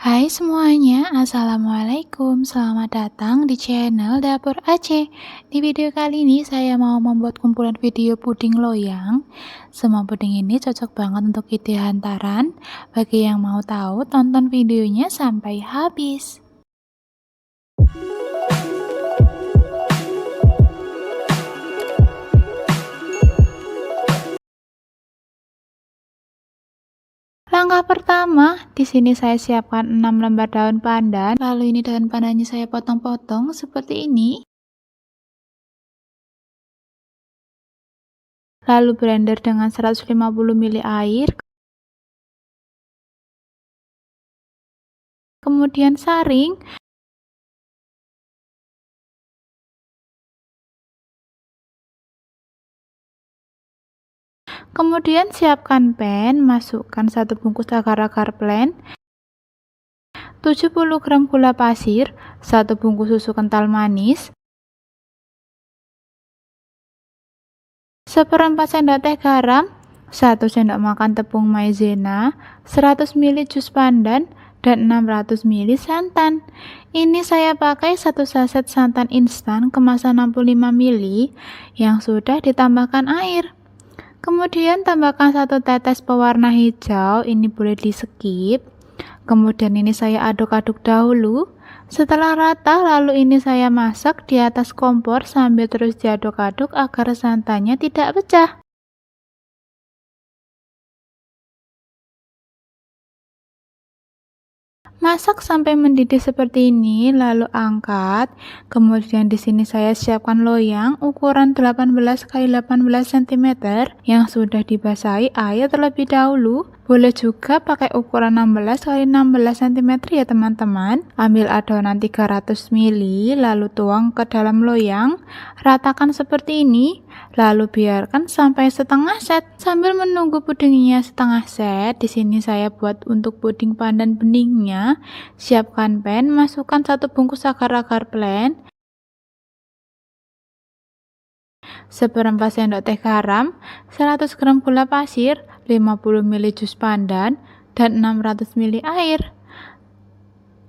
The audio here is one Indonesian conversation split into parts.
Hai semuanya, Assalamualaikum. Selamat datang di channel Dapur Aceh. Di video kali ini saya mau membuat kumpulan video puding loyang. Semua puding ini cocok banget untuk ide hantaran. Bagi yang mau tahu, tonton videonya sampai habis. Langkah pertama, di sini saya siapkan 6 lembar daun pandan. Lalu ini daun pandannya saya potong-potong seperti ini. Lalu blender dengan 150 ml air. Kemudian saring. Kemudian siapkan pan, masukkan 1 bungkus agar-agar blend, 70 gram gula pasir, 1 bungkus susu kental manis, 1/4 sendok teh garam, 1 sendok makan tepung maizena, 100 ml jus pandan, dan 600 ml santan. Ini saya pakai 1 saset santan instan kemasan 65 ml yang sudah ditambahkan air. Kemudian tambahkan 1 tetes pewarna hijau, ini boleh di skip. Kemudian ini saya aduk-aduk dahulu. Setelah rata, lalu ini saya masak di atas kompor sambil terus diaduk-aduk agar santannya tidak pecah. Masak sampai mendidih seperti ini, lalu angkat. Kemudian di sini saya siapkan loyang ukuran 18 x 18 cm yang sudah dibasahi air terlebih dahulu. Boleh juga pakai ukuran 16 x 16 cm ya teman-teman. Ambil adonan 300 ml, lalu tuang ke dalam loyang. Ratakan seperti ini. Lalu biarkan sampai setengah set. Sambil menunggu pudingnya setengah set, di sini saya buat untuk puding pandan beningnya. Siapkan pan, masukkan 1 bungkus agar-agar blend, 1/4 sendok teh garam, 100 gram gula pasir, 50 ml jus pandan, dan 600 ml air.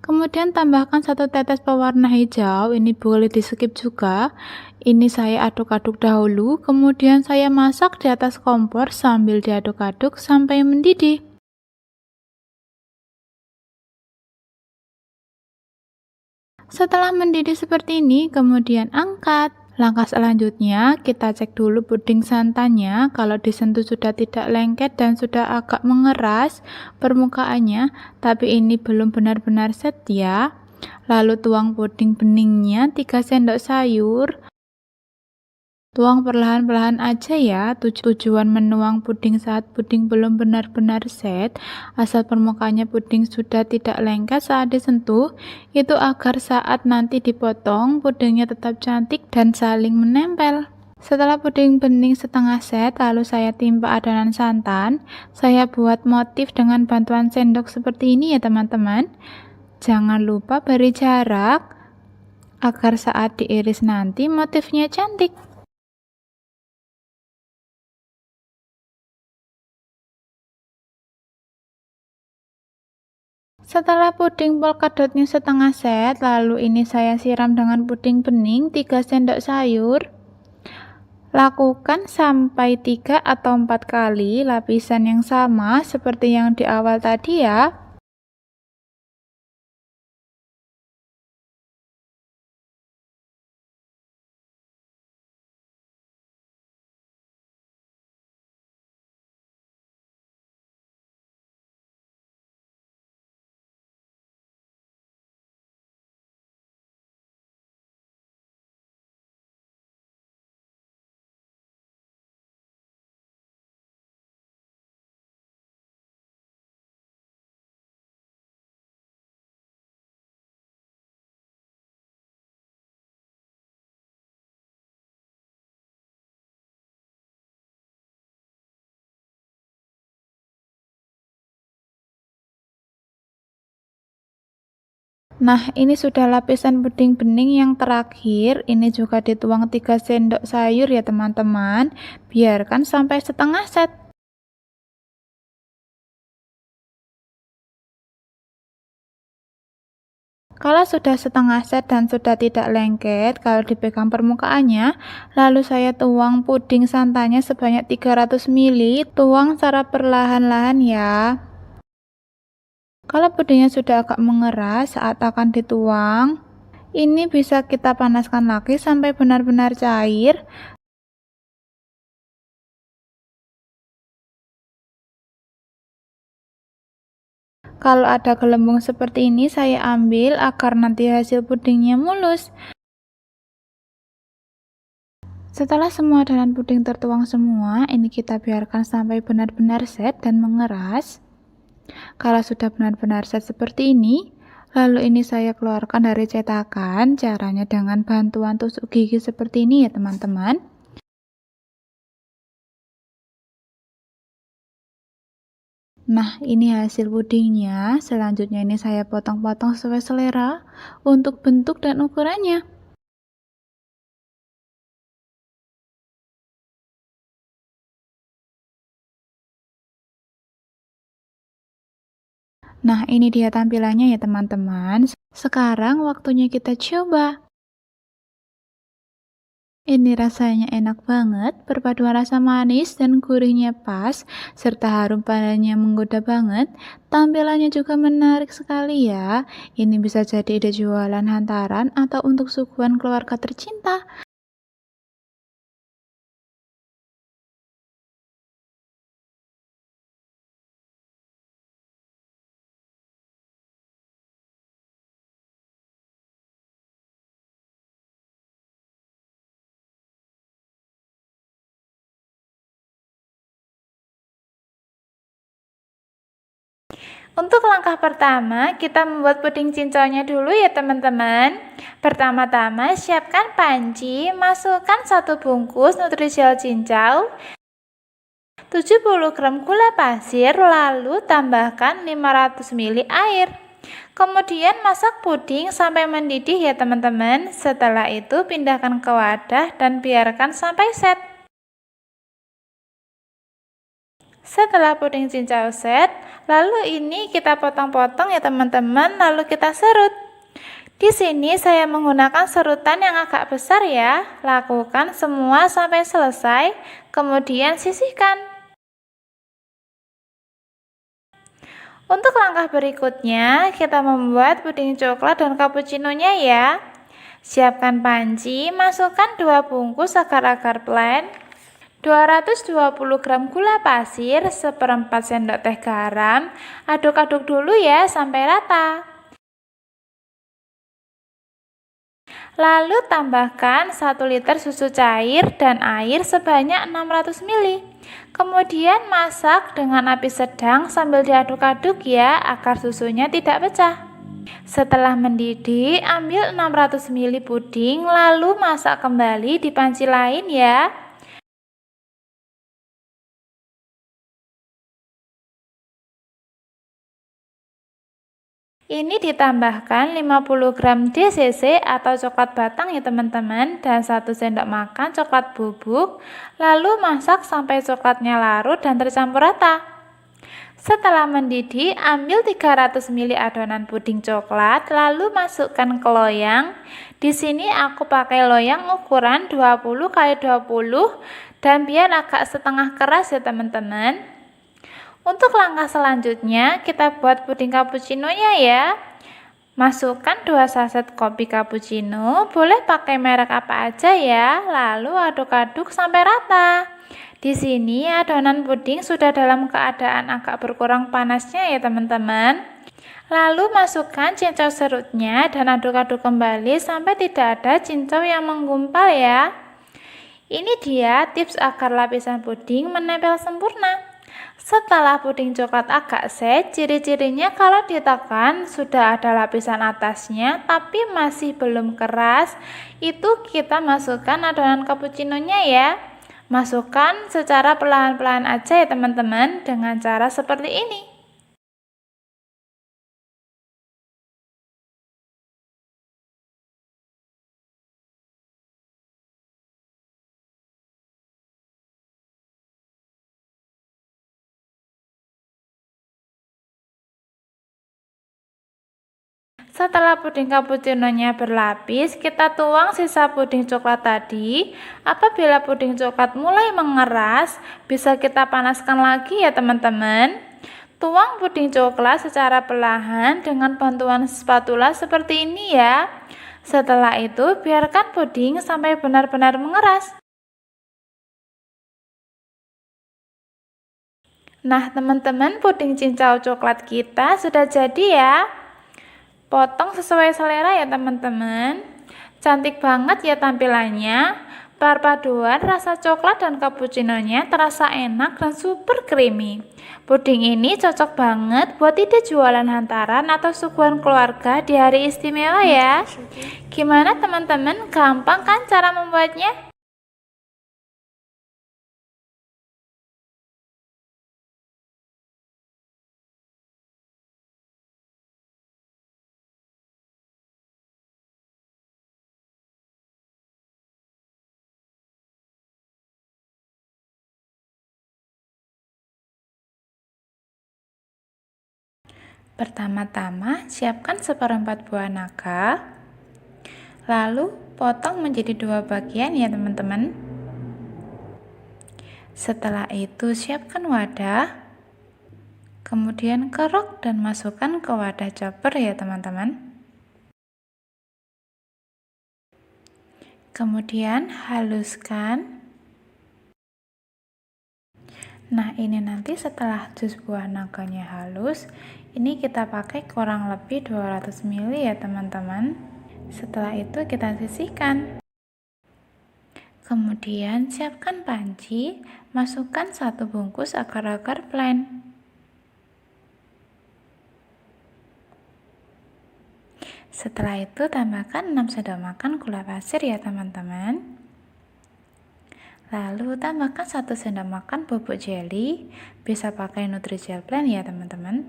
Kemudian tambahkan 1 tetes pewarna hijau, ini boleh di skip juga. Ini saya aduk-aduk dahulu, kemudian saya masak di atas kompor sambil diaduk-aduk sampai mendidih. Setelah mendidih seperti ini, kemudian angkat. Langkah selanjutnya, kita cek dulu puding santannya. Kalau disentuh sudah tidak lengket dan sudah agak mengeras permukaannya, tapi ini belum benar-benar set ya. Lalu tuang puding beningnya 3 sendok sayur. Tuang perlahan-lahan aja ya, tujuan menuang puding saat puding belum benar-benar set, asal permukaannya puding sudah tidak lengket saat disentuh, itu agar saat nanti dipotong, pudingnya tetap cantik dan saling menempel. Setelah puding bening setengah set, lalu saya timpa adonan santan. Saya buat motif dengan bantuan sendok seperti ini ya teman-teman. Jangan lupa beri jarak, agar saat diiris nanti motifnya cantik. Setelah puding polkadotnya setengah set, lalu ini saya siram dengan puding bening 3 sendok sayur. Lakukan sampai 3 atau 4 kali lapisan yang sama seperti yang di awal tadi ya. Nah, ini sudah lapisan puding bening yang terakhir. Ini juga dituang 3 sendok sayur ya teman-teman. Biarkan sampai setengah set. Kalau sudah setengah set dan sudah tidak lengket, kalau dipegang permukaannya, lalu saya tuang puding santannya sebanyak 300 ml, tuang secara perlahan-lahan ya. Kalau pudingnya sudah agak mengeras saat akan dituang, ini bisa kita panaskan lagi sampai benar-benar cair. Kalau ada gelembung seperti ini, saya ambil agar nanti hasil pudingnya mulus. Setelah semua adonan puding tertuang semua, ini kita biarkan sampai benar-benar set dan mengeras. Kalau sudah benar-benar set seperti ini, lalu ini saya keluarkan dari cetakan. Caranya dengan bantuan tusuk gigi seperti ini ya teman-teman. Nah, ini hasil pudingnya. Selanjutnya ini saya potong-potong sesuai selera untuk bentuk dan ukurannya. Nah, ini dia tampilannya ya teman-teman. Sekarang waktunya kita coba. Ini rasanya enak banget, perpaduan rasa manis dan gurihnya pas, serta harum padanya menggoda banget. Tampilannya juga menarik sekali ya. Ini bisa jadi ide jualan hantaran atau untuk suguhan keluarga tercinta. Untuk langkah pertama, kita membuat puding cincaunya dulu ya teman-teman. Pertama-tama, siapkan panci, masukkan 1 bungkus Nutrisel cincau, 70 gram gula pasir, lalu tambahkan 500 ml air. Kemudian masak puding sampai mendidih ya teman-teman. Setelah itu pindahkan ke wadah dan biarkan sampai set. Setelah puding cincau set, lalu ini kita potong-potong ya teman-teman, lalu kita serut. Di sini saya menggunakan serutan yang agak besar ya. Lakukan semua sampai selesai, kemudian sisihkan. Untuk langkah berikutnya, kita membuat puding coklat dan cappuccino-nya ya. Siapkan panci, masukkan 2 bungkus agar-agar plain, 220 gram gula pasir, 1/4 sendok teh garam, aduk-aduk dulu ya sampai rata. Lalu tambahkan 1 liter susu cair dan air sebanyak 600 ml. Kemudian masak dengan api sedang sambil diaduk-aduk ya agar susunya tidak pecah. Setelah mendidih, ambil 600 ml puding lalu masak kembali di panci lain ya. Ini ditambahkan 50 gram DCC atau coklat batang ya teman-teman dan 1 sendok makan coklat bubuk. Lalu masak sampai coklatnya larut dan tercampur rata. Setelah mendidih, ambil 300 ml adonan puding coklat lalu masukkan ke loyang. Di sini aku pakai loyang ukuran 20 x 20 dan biar agak setengah keras ya teman-teman. Untuk langkah selanjutnya, kita buat puding cappuccino-nya ya. Masukkan 2 saset kopi cappuccino, boleh pakai merek apa aja ya. Lalu aduk-aduk sampai rata. Di sini adonan puding sudah dalam keadaan agak berkurang panasnya ya teman-teman. Lalu masukkan cincau serutnya dan aduk-aduk kembali sampai tidak ada cincau yang menggumpal ya. Ini dia tips agar lapisan puding menempel sempurna. Setelah puding coklat agak set, ciri-cirinya kalau ditekan sudah ada lapisan atasnya tapi masih belum keras, itu kita masukkan adonan cappuccino-nya ya. Masukkan secara perlahan-lahan aja ya teman-teman dengan cara seperti ini. Setelah puding cappuccino-nya berlapis, kita tuang sisa puding coklat tadi. Apabila puding coklat mulai mengeras, bisa kita panaskan lagi ya teman-teman. Tuang puding coklat secara perlahan dengan bantuan spatula seperti ini ya. Setelah itu, biarkan puding sampai benar-benar mengeras. Nah, teman-teman, puding cincau coklat kita sudah jadi ya. Potong sesuai selera ya teman-teman. Cantik banget ya tampilannya. Perpaduan rasa coklat dan cappuccino-nya terasa enak dan super creamy. Puding ini cocok banget buat ide jualan hantaran atau suguhan keluarga di hari istimewa ya. Gimana teman-teman? Gampang kan cara membuatnya? Pertama-tama, siapkan seperempat buah naga, lalu potong menjadi 2 bagian ya teman-teman. Setelah itu, siapkan wadah, kemudian kerok dan masukkan ke wadah chopper ya teman-teman. Kemudian haluskan. Nah, ini nanti setelah jus buah naganya halus, ini kita pakai kurang lebih 200 ml ya teman-teman. Setelah itu kita sisihkan. Kemudian siapkan panci, masukkan 1 bungkus agar-agar plain. Setelah itu tambahkan 6 sendok makan gula pasir ya teman-teman. Lalu tambahkan 1 sendok makan bubuk jelly, bisa pakai Nutrijel plain ya teman-teman.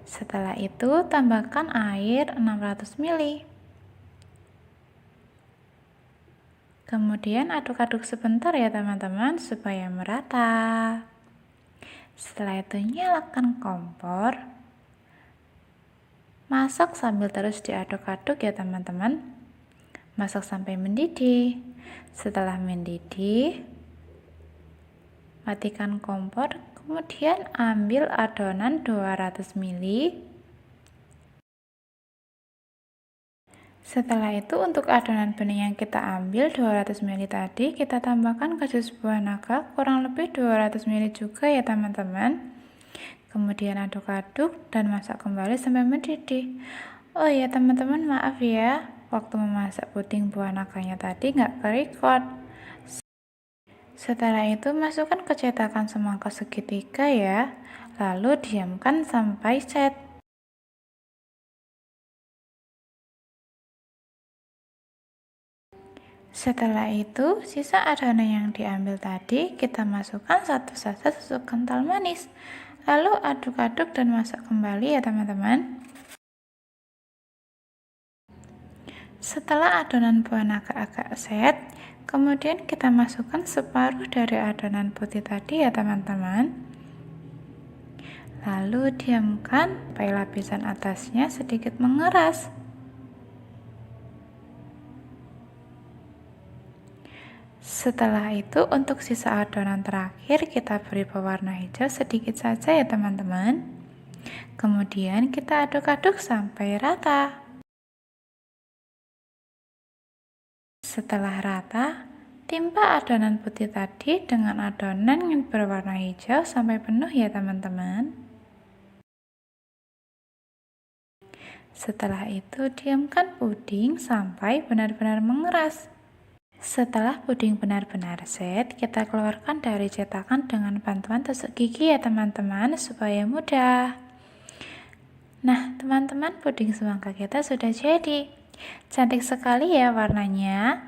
Setelah itu tambahkan air 600 ml. Kemudian aduk-aduk sebentar ya teman-teman supaya merata. Setelah itu nyalakan kompor. Masak sambil terus diaduk-aduk ya teman-teman. Masak sampai mendidih. Setelah mendidih, matikan kompor, kemudian ambil adonan 200 ml. Setelah itu untuk adonan bening yang kita ambil 200 ml tadi, kita tambahkan ke jus buah naga kurang lebih 200 ml juga ya teman-teman. Kemudian aduk-aduk dan masak kembali sampai mendidih. Oh ya teman-teman, maaf ya, waktu memasak puding buah naganya tadi nggak ke-record. Setelah itu masukkan ke cetakan semangka segitiga ya, lalu diamkan sampai set. Setelah itu, sisa adonan yang diambil tadi kita masukkan 1 saset susu kental manis. Lalu aduk-aduk dan masak kembali ya teman-teman. Setelah adonan buah naga agak set, kemudian kita masukkan separuh dari adonan putih tadi ya teman-teman. Lalu diamkan sampai lapisan atasnya sedikit mengeras. Setelah itu untuk sisa adonan terakhir kita beri pewarna hijau sedikit saja ya teman-teman. Kemudian kita aduk-aduk sampai rata. Setelah rata, timpa adonan putih tadi dengan adonan yang berwarna hijau sampai penuh ya teman-teman. Setelah itu diamkan puding sampai benar-benar mengeras. Setelah puding benar-benar set, kita keluarkan dari cetakan dengan bantuan tusuk gigi ya teman-teman supaya mudah. Nah teman-teman, puding semangka kita sudah jadi. Cantik sekali ya warnanya.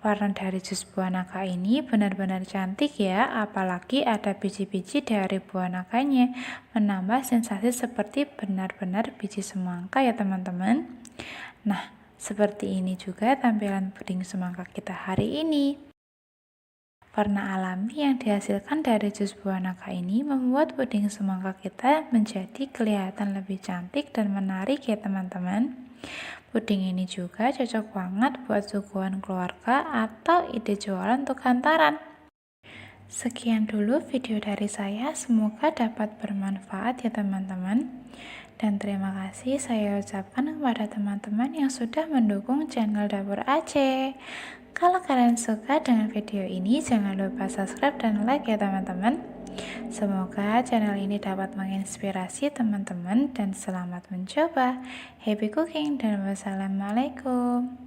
Warna dari jus buah naga ini benar-benar cantik ya, apalagi ada biji-biji dari buah naganya, menambah sensasi seperti benar-benar biji semangka ya teman-teman. Nah, seperti ini juga tampilan puding semangka kita hari ini. Warna alami yang dihasilkan dari jus buah naga ini membuat puding semangka kita menjadi kelihatan lebih cantik dan menarik ya teman-teman. Puding ini juga cocok banget buat suguhan keluarga atau ide jualan untuk hantaran. Sekian dulu video dari saya, semoga dapat bermanfaat ya teman-teman. Dan terima kasih saya ucapkan kepada teman-teman yang sudah mendukung channel Dapur Aceh. Kalau kalian suka dengan video ini, jangan lupa subscribe dan like ya teman-teman. Semoga channel ini dapat menginspirasi teman-teman dan selamat mencoba. Happy cooking dan wassalamualaikum.